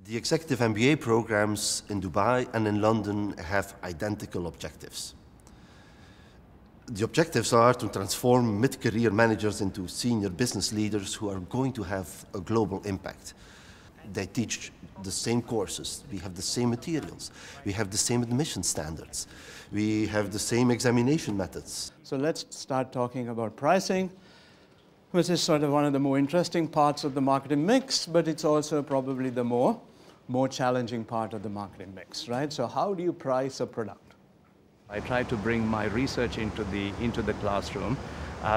The executive MBA programs in Dubai and in London have identical objectives. The objectives are to transform mid-career managers into senior business leaders who are going to have a global impact. They teach the same courses, we have the same materials, we have the same admission standards, we have the same examination methods. So let's start talking about pricing, which is sort of one of the more interesting parts of the marketing mix, but it's also probably the more challenging part of the marketing mix, right? So how do you price a product? I try to bring my research into the classroom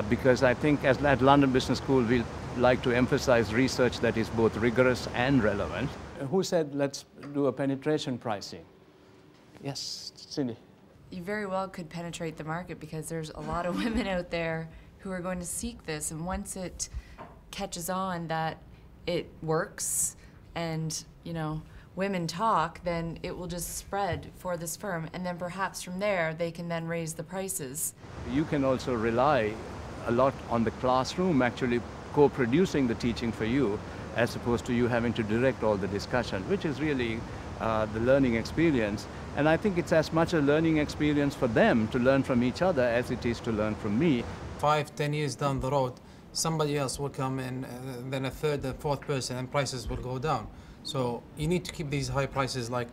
because I think at London Business School we like to emphasize research that is both rigorous and relevant. Who said let's do a penetration pricing? Yes, Cindy. You very well could penetrate the market because there's a lot of women out there who are going to seek this, and once it catches on that it works and, you know, women talk, then it will just spread for this firm, and then perhaps from there they can then raise the prices. You can also rely a lot on the classroom actually co-producing the teaching for you, as opposed to you having to direct all the discussion, which is really the learning experience. And I think it's as much a learning experience for them to learn from each other as it is to learn from me. 5-10 years down the road, somebody else will come in, then a third and fourth person, and prices will go down. So you need to keep these high prices, like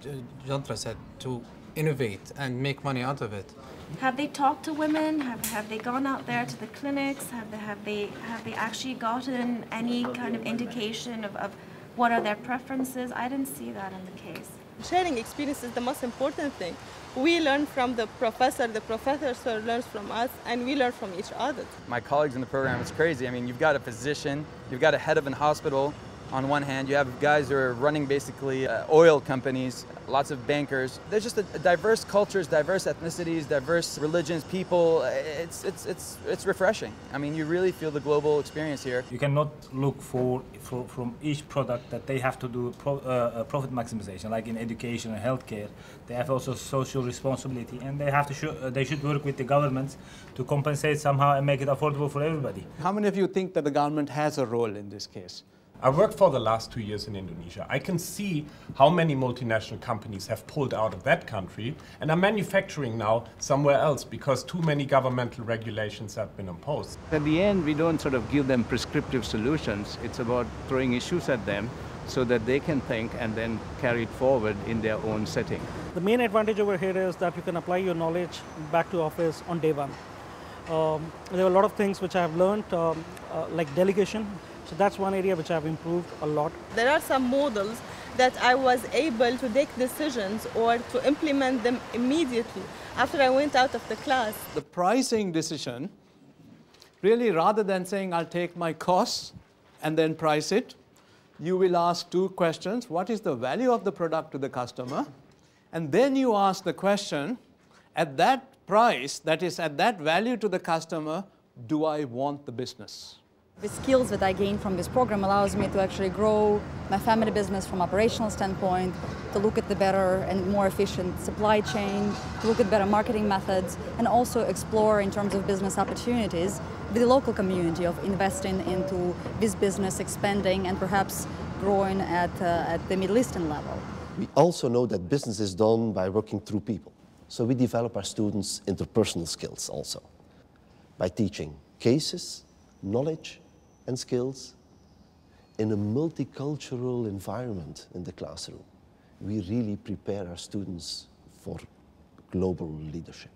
Jantra said, to innovate and make money out of it. Have they talked to women? Have they gone out there to the clinics? Have they actually gotten any kind of indication of what are their preferences? I didn't see that in the case. Sharing experience is the most important thing. We learn from the professor learns from us, and we learn from each other. My colleagues in the program, it's crazy. I mean, you've got a physician, you've got a head of a hospital. On one hand, you have guys who are running basically oil companies, lots of bankers. There's just a diverse cultures, diverse ethnicities, diverse religions, people. It's refreshing. I mean, you really feel the global experience here. You cannot look from each product that they have to do profit maximization, like in education and healthcare. They have also social responsibility, and they should work with the governments to compensate somehow and make it affordable for everybody. How many of you think that the government has a role in this case? I worked for the last 2 years in Indonesia. I can see how many multinational companies have pulled out of that country and are manufacturing now somewhere else because too many governmental regulations have been imposed. At the end, we don't sort of give them prescriptive solutions. It's about throwing issues at them so that they can think and then carry it forward in their own setting. The main advantage over here is that you can apply your knowledge back to office on day one. There are a lot of things which I have learned, like delegation. So that's one area which I've improved a lot. There are some models that I was able to take decisions or to implement them immediately after I went out of the class. The pricing decision, really rather than saying I'll take my costs and then price it, you will ask two questions. What is the value of the product to the customer? And then you ask the question, at that price, that is at that value to the customer, do I want the business? The skills that I gained from this program allows me to actually grow my family business from operational standpoint, to look at the better and more efficient supply chain, to look at better marketing methods, and also explore in terms of business opportunities with the local community of investing into this business, expanding and perhaps growing at the Middle Eastern level. We also know that business is done by working through people. So we develop our students' interpersonal skills also by teaching cases, knowledge, and skills in a multicultural environment in the classroom. We really prepare our students for global leadership.